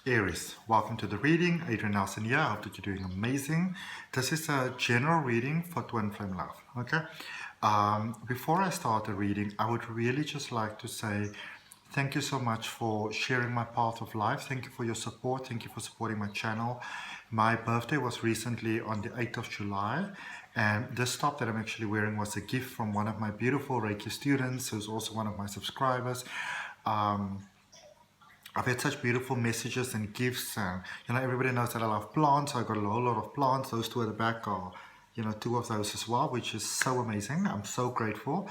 Aries, welcome to the reading. Adrian Nelson here. I hope that you're doing amazing. This is a general reading for Twin Flame Love. Okay. Before I start the reading, I would really just like to say thank you so much for sharing my path of life. Thank you for your support. Thank you for supporting my channel. My birthday was recently on the 8th of July, and this top that I'm actually wearing was a gift from one of my beautiful Reiki students, who's also one of my subscribers. I've had such beautiful messages and gifts, and everybody knows that I love plants. So I got a whole lot of plants. Those two at the back are two of those as well, which is so amazing. I'm so grateful.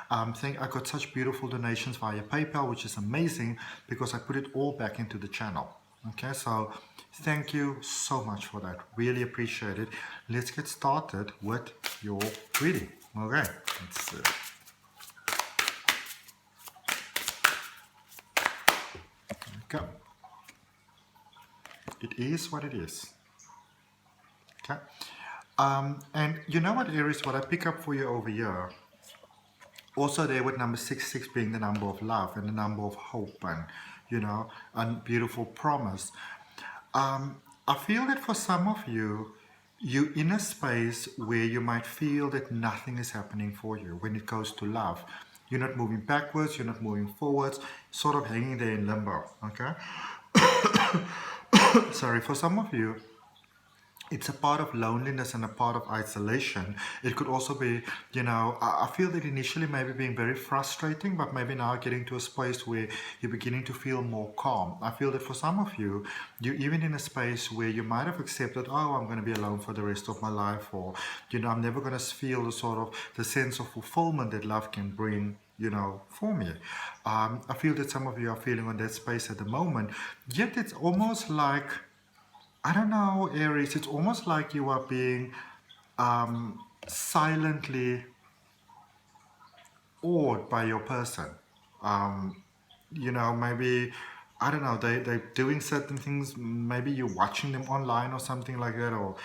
I got such beautiful donations via PayPal, which is amazing because I put it all back into the channel. Okay, so thank you so much for that. Really appreciate it. Let's get started with your reading. Okay, let's see. Go. It is what it is. Okay. And you know what, Aries, what I pick up for you over here, also there with number 66 being the number of love and the number of hope and beautiful promise. I feel that for some of you, you're in a space where you might feel that nothing is happening for you when it goes to love. You're not moving backwards, you're not moving forwards, sort of hanging there in limbo, okay? Sorry, for some of you, it's a part of loneliness and a part of isolation. It could also be, I feel that initially maybe being very frustrating, but maybe now getting to a space where you're beginning to feel more calm. I feel that for some of you, you're even in a space where you might have accepted, oh, I'm going to be alone for the rest of my life, or, I'm never going to feel the sense of fulfillment that love can bring, for me. I feel that some of you are feeling on that space at the moment, yet it's almost like, I don't know, Aries, it's almost like you are being silently awed by your person. Maybe, I don't know, they're doing certain things, maybe you're watching them online or something like that, or,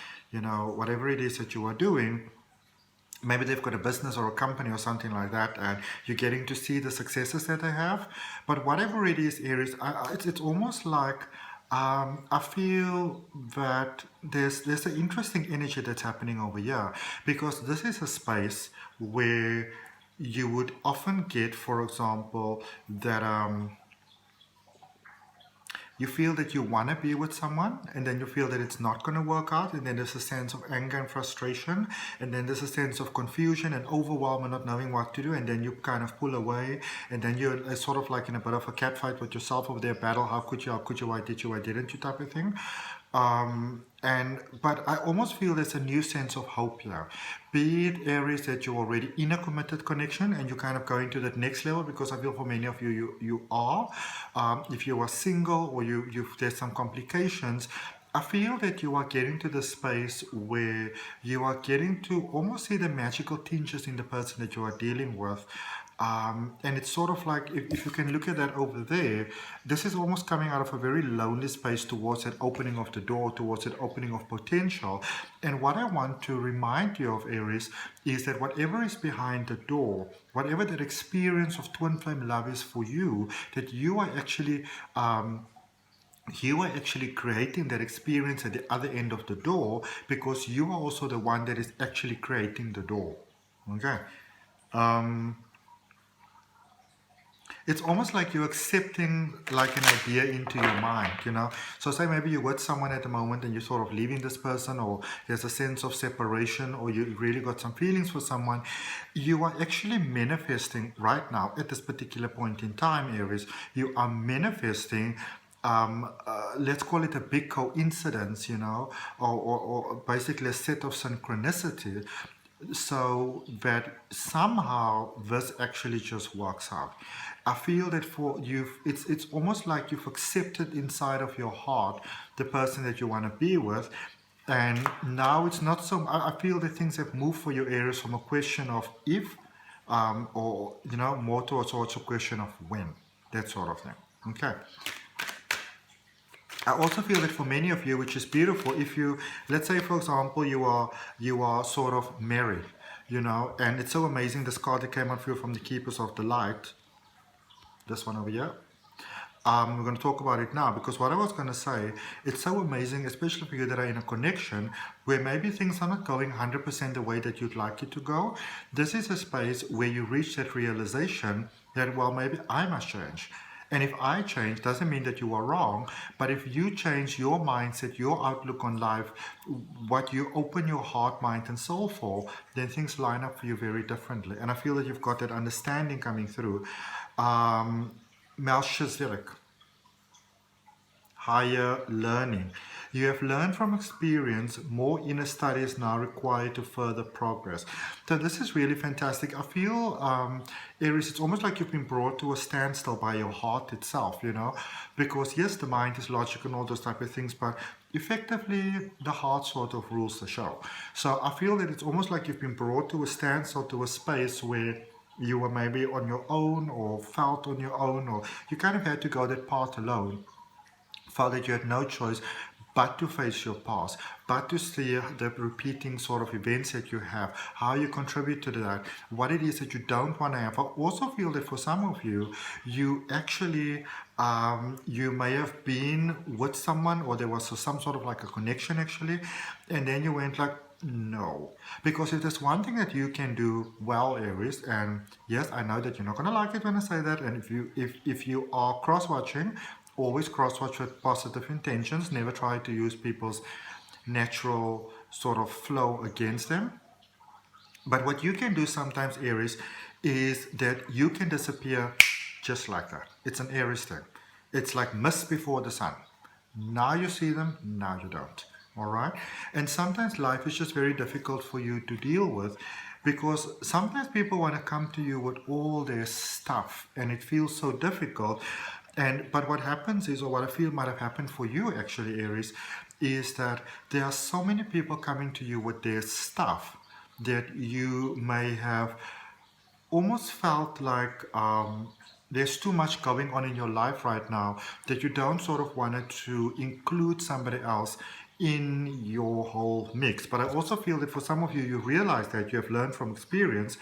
whatever it is that you are doing. Maybe they've got a business or a company or something like that, and you're getting to see the successes that they have. But whatever it is, Aries, it's almost like, I feel that there's an interesting energy that's happening over here, because this is a space where you would often get, for example, that you feel that you want to be with someone, and then you feel that it's not going to work out, and then there's a sense of anger and frustration, and then there's a sense of confusion and overwhelm and not knowing what to do, and then you kind of pull away, and then you're sort of like in a bit of a cat fight with yourself over their battle. How could you, why did you, why didn't you, type of thing. But I almost feel there's a new sense of hope here. Be it Aries that you're already in a committed connection and you're kind of going to that next level, because I feel for many of you, you are. If you are single or there's some complications, I feel that you are getting to the space where you are getting to almost see the magical tinges in the person that you are dealing with. And it's sort of like, if you can look at that over there, this is almost coming out of a very lonely space towards that opening of the door, towards that opening of potential. And what I want to remind you of, Aries, is that whatever is behind the door, whatever that experience of twin flame love is for you, that you are actually creating that experience at the other end of the door, because you are also the one that is actually creating the door. Okay. It's almost like you're accepting like an idea into your mind, So say maybe you're with someone at the moment and you're sort of leaving this person, or there's a sense of separation, or you really got some feelings for someone. You are actually manifesting right now at this particular point in time, Aries. You are manifesting, let's call it a big coincidence, or basically a set of synchronicity, so that somehow this actually just works out. I feel that for you, it's almost like you've accepted inside of your heart the person that you want to be with, and now it's not so. I feel that things have moved for your, Aries, from a question of if, or more towards a question of when, that sort of thing. Okay. I also feel that for many of you, which is beautiful, if you, let's say for example, you are sort of married, and it's so amazing, this card that came out for you from the Keepers of the Light, this one over here. We're going to talk about it now, because what I was going to say, it's so amazing, especially for you that are in a connection where maybe things are not going 100% the way that you'd like it to go. This is a space where you reach that realization that, well, maybe I must change. And if I change, doesn't mean that you are wrong, but if you change your mindset, your outlook on life, what you open your heart, mind, and soul for, then things line up for you very differently. And I feel that you've got that understanding coming through. Melchizedek, higher learning. You have learned from experience. More inner study is now required to further progress. So this is really fantastic. I feel, Aries, it's almost like you've been brought to a standstill by your heart itself, you know, because yes, the mind is logic and all those type of things, but effectively the heart sort of rules the show. So I feel that it's almost like you've been brought to a standstill, to a space where you were maybe on your own or felt on your own, or you kind of had to go that path alone. Felt that you had no choice but to face your past, but to see the repeating sort of events that you have, how you contribute to that, what it is that you don't want to have. I also feel that for some of you, you actually, you may have been with someone, or there was some sort of like a connection actually, and then you went like, no. Because if there's one thing that you can do well, Aries, and yes, I know that you're not going to like it when I say that, and if you are cross-watching, always cross-watch with positive intentions. Never try to use people's natural sort of flow against them. But what you can do sometimes, Aries, is that you can disappear just like that. It's an Aries thing. It's like mist before the sun. Now you see them, now you don't. All right? And sometimes life is just very difficult for you to deal with, because sometimes people want to come to you with all their stuff, and it feels so difficult. But what happens is, or what I feel might have happened for you actually, Aries, is that there are so many people coming to you with their stuff that you may have almost felt like there's too much going on in your life right now, that you don't sort of wanted to include somebody else in your whole mix. But I also feel that for some of you, you realize that you have learned from experience.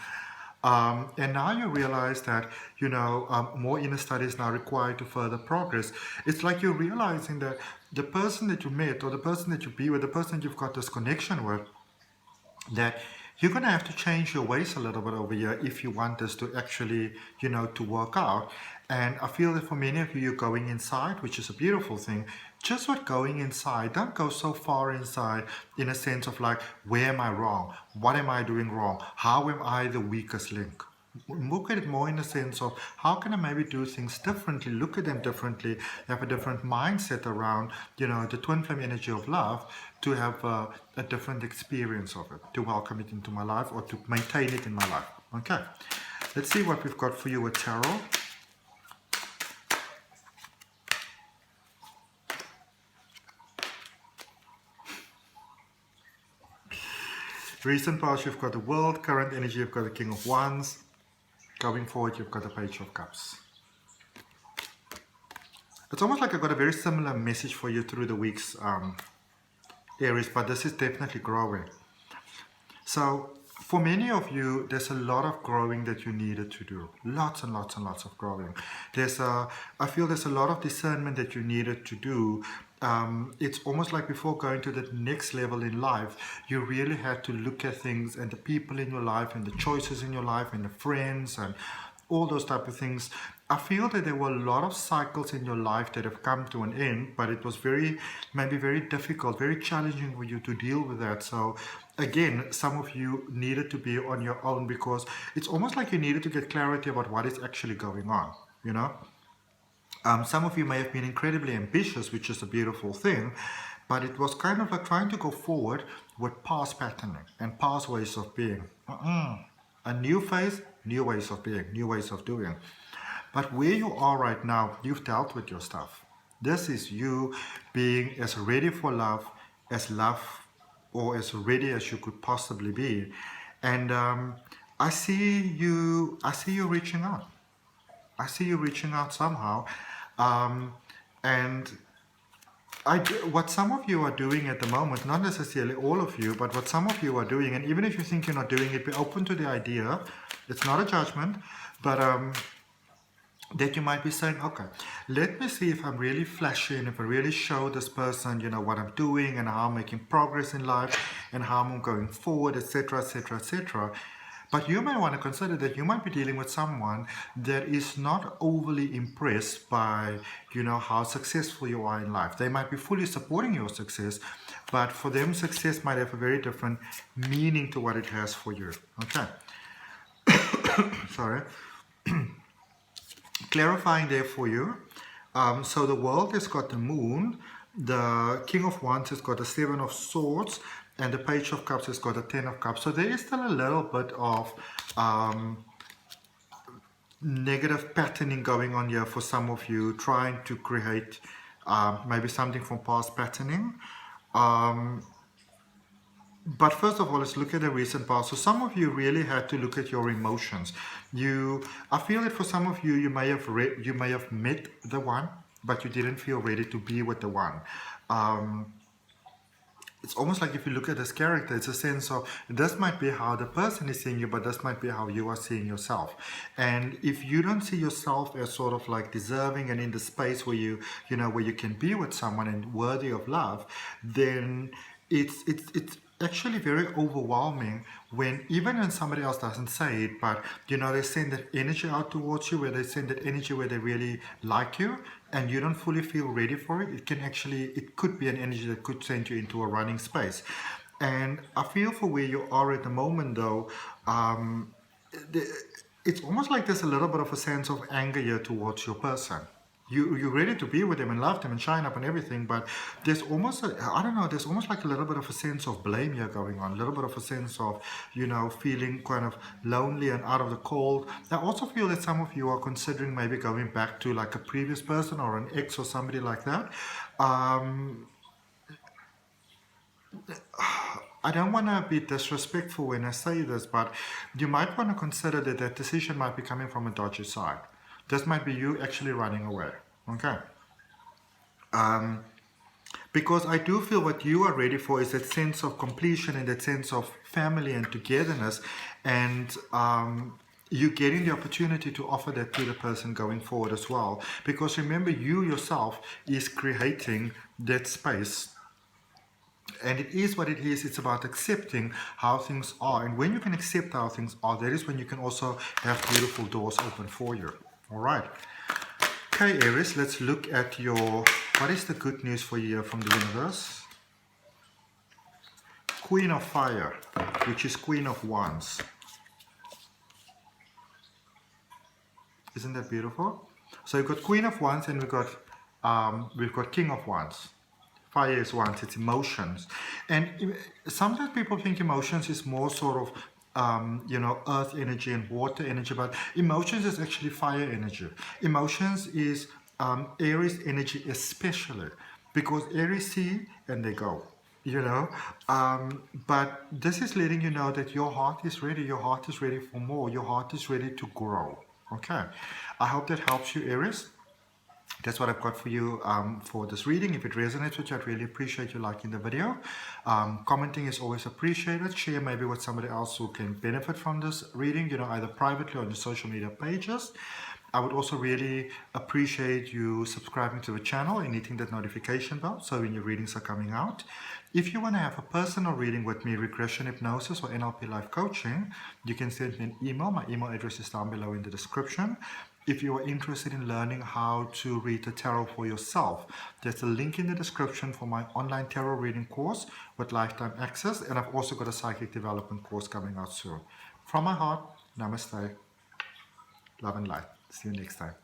And now you realize that, you know, more inner study is now required to further progress. It's like you're realizing that the person that you met, or the person that you be with, the person that you've got this connection with, that you're going to have to change your ways a little bit over here if you want this to actually, you know, to work out. And I feel that for many of you, you're going inside, which is a beautiful thing. Just with going inside, don't go so far inside in a sense of like, where am I wrong? What am I doing wrong? How am I the weakest link? Look at it more in the sense of, how can I maybe do things differently, look at them differently, have a different mindset around, you know, the twin flame energy of love, to have a different experience of it, to welcome it into my life, or to maintain it in my life. Okay, let's see what we've got for you with tarot. Recent past, you've got the World. Current energy, you've got the King of Wands. Going forward, you've got the Page of Cups. It's almost like I've got a very similar message for you through the weeks, Aries, but this is definitely growing. So for many of you, there's a lot of growing that you needed to do. Lots and lots and lots of growing. I feel there's a lot of discernment that you needed to do. It's almost like before going to the next level in life, you really had to look at things and the people in your life and the choices in your life and the friends and all those type of things. I feel that there were a lot of cycles in your life that have come to an end, but it was maybe very difficult, very challenging for you to deal with that. So again, some of you needed to be on your own, because it's almost like you needed to get clarity about what is actually going on, you know? Some of you may have been incredibly ambitious, which is a beautiful thing, but it was kind of like trying to go forward with past patterning and past ways of being. A new phase, new ways of being, new ways of doing. But where you are right now, you've dealt with your stuff. This is you being as ready for love, or as ready as you could possibly be. And I see you reaching out. I see you reaching out somehow. And what some of you are doing at the moment, not necessarily all of you, but what some of you are doing, and even if you think you're not doing it, be open to the idea. It's not a judgment, but that you might be saying, okay, let me see if I'm really flashy and if I really show this person, what I'm doing and how I'm making progress in life and how I'm going forward, etc., etc., etc. But you may want to consider that you might be dealing with someone that is not overly impressed by, how successful you are in life. They might be fully supporting your success, but for them, success might have a very different meaning to what it has for you. Okay. Sorry. Clarifying there for you. So the world has got the moon, the King of Wands has got the Seven of Swords, and the Page of Cups has got the Ten of Cups. So there is still a little bit of negative patterning going on here for some of you, trying to create maybe something from past patterning. But first of all, let's look at the recent past. So some of you really had to look at your emotions. I feel that for some of you, you may have met the one, but you didn't feel ready to be with the one. It's almost like if you look at this character, it's a sense of this might be how the person is seeing you, but this might be how you are seeing yourself. And if you don't see yourself as sort of like deserving and in the space where where you can be with someone and worthy of love, then it's actually very overwhelming when, even when somebody else doesn't say it, but they send that energy out towards you, where they send that energy where they really like you and you don't fully feel ready for it. It could be an energy that could send you into a running space. And I feel for where you are at the moment though, it's almost like there's a little bit of a sense of anger here towards your person. You're ready to be with them and love them and shine up and everything, but there's almost there's almost like a little bit of a sense of blame here going on, a little bit of a sense of, feeling kind of lonely and out of the cold. I also feel that some of you are considering maybe going back to like a previous person or an ex or somebody like that. I don't want to be disrespectful when I say this, but you might want to consider that that decision might be coming from a dodgy side. This might be you actually running away, okay? Because I do feel what you are ready for is that sense of completion and that sense of family and togetherness, and you getting the opportunity to offer that to the person going forward as well. Because remember, you yourself is creating that space. And it is what it is. It's about accepting how things are. And when you can accept how things are, that is when you can also have beautiful doors open for you. All right. Okay, Aries, let's look at what is the good news for you from the universe? Queen of Fire, which is Queen of Wands. Isn't that beautiful? So we've got Queen of Wands and we've got King of Wands. Fire is Wands, it's emotions. And sometimes people think emotions is more sort of earth energy and water energy, but emotions is actually fire energy. Emotions is Aries energy, especially because Aries see and they go, but this is letting you know that your heart is ready. Your heart is ready for more. Your heart is ready to grow. Okay, I hope that helps you, Aries. That's what I've got for you for this reading. If it resonates with you, I'd really appreciate you liking the video. Commenting is always appreciated. Share maybe with somebody else who can benefit from this reading, either privately or on your social media pages. I would also really appreciate you subscribing to the channel and hitting that notification bell so when your readings are coming out. If you want to have a personal reading with me, Regression, Hypnosis, or NLP Life Coaching, you can send me an email. My email address is down below in the description. If you are interested in learning how to read the tarot for yourself, there's a link in the description for my online tarot reading course with lifetime access, and I've also got a psychic development course coming out soon. From my heart, namaste, love and light. See you next time.